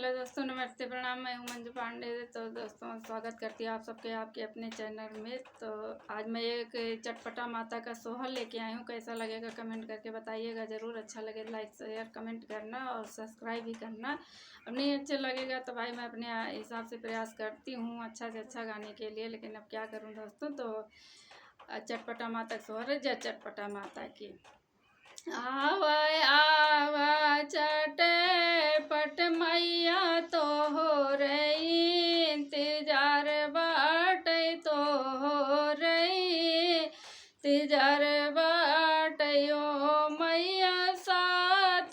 Hello दोस्तों, नमस्ते, प्रणाम। मैं हूं मंजू पांडे। तो दोस्तों, स्वागत करती हूँ आप सबके आपके अपने चैनल में। तो आज मैं एक चटपटा माता का सोहर लेके आई हूँ। कैसा लगेगा कमेंट करके बताइएगा ज़रूर। अच्छा लगे लाइक शेयर कमेंट करना और सब्सक्राइब भी करना। अब नहीं अच्छा लगेगा तो भाई मैं अपने हिसाब से प्रयास करती हूँ अच्छा से अच्छा गाने के लिए, लेकिन अब क्या करूँ दोस्तों। तो चटपटा माता का सोहर है, जय चटपटा माता की। आवा आवा चटपट मैया तो हो रही इंतजार बाटे, तो हो रही इंतजार बाटयो मैया सात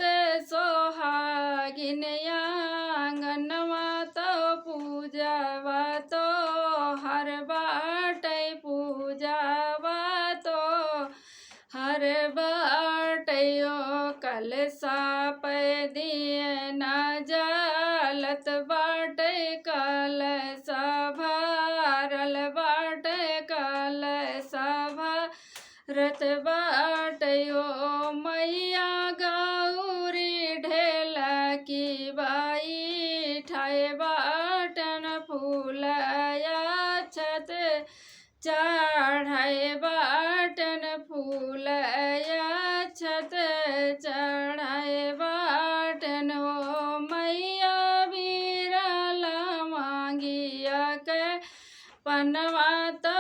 सोहागिन आंगनवा तो पूजावा तो हर बाटे, पूजावा तो हर बाटयो कल साप दिए न जलत बाटे, कल सभारल बाटे, कल सभारत बाटयो मैया गौरी ढेल की बाई ठाए बाटन फूलया छत चढ़ाए बाटन फूलया छत चढ़ाए बाटन। ओ मैया बीरला मांगिया के पनवा तो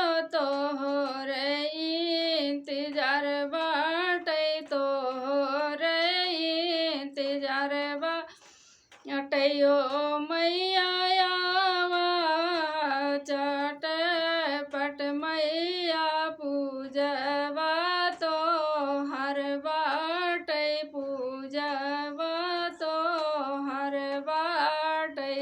हो रही इंतजार बाटे, तो हो रही इंतजार बाटयो मैया आवा चटपट मैया पूजवा तो हर बाटे, पूजवा तो हर बाटे।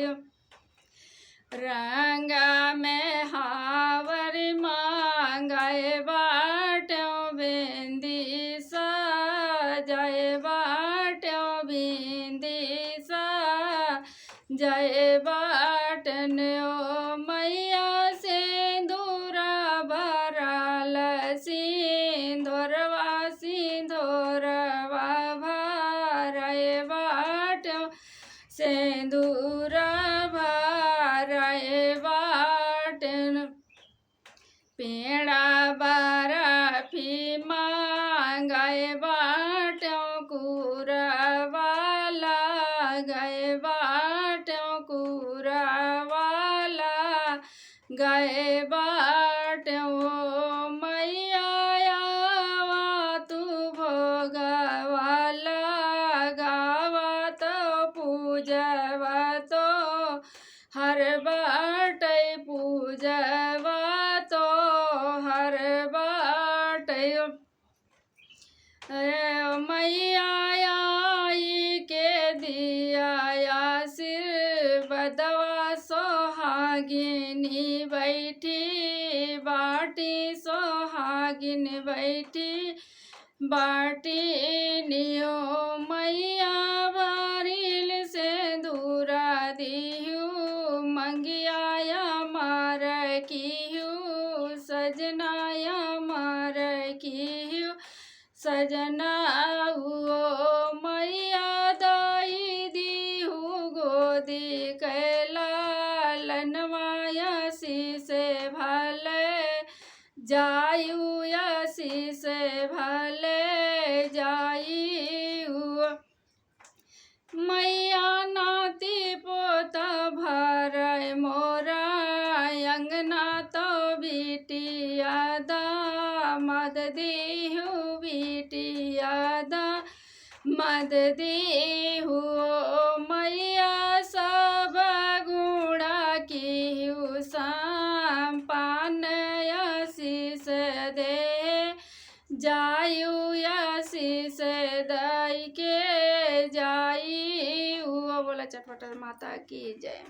रंगा में हावर मांगाए बाटो बिंदी सजाए बाटो बिंदी सजाए बाटन। ओ मैया सिंदूरा भराल सिंदूरवा सिंदूरवा भराए बाटो सिंदूरा भराए बाटन। पेड़ा बर्फी मांगाए बाटो कुरवा लगाए बाटो कुरवाला गए बाटो मैया आवा तू भोगवा लगावा तो पूजवा तो हर बाटे, पूजवा तो हर बाटे। मैया आई के दिया सिर बदवा सोहागिनी बैठी बाटी, सोहागिन बैठी बाटी नियो मैया बारिल से दूरा दिहू मंगिया मार की हूँ सजनाया मार की हूँ सजना हुओ मैया दाई दी हूँ गोदी कैला लनवाया सी से भले जायू यासी से भले जायू। मैया नाती पोता भर मोरा अंगना तो बिटिया दा मद दीहू बिटिया दा मद दीहू। मैया सब गुणा की संपान आशीष दे जायू आशीष दई के जायू। बोला चटपटा माता की जय।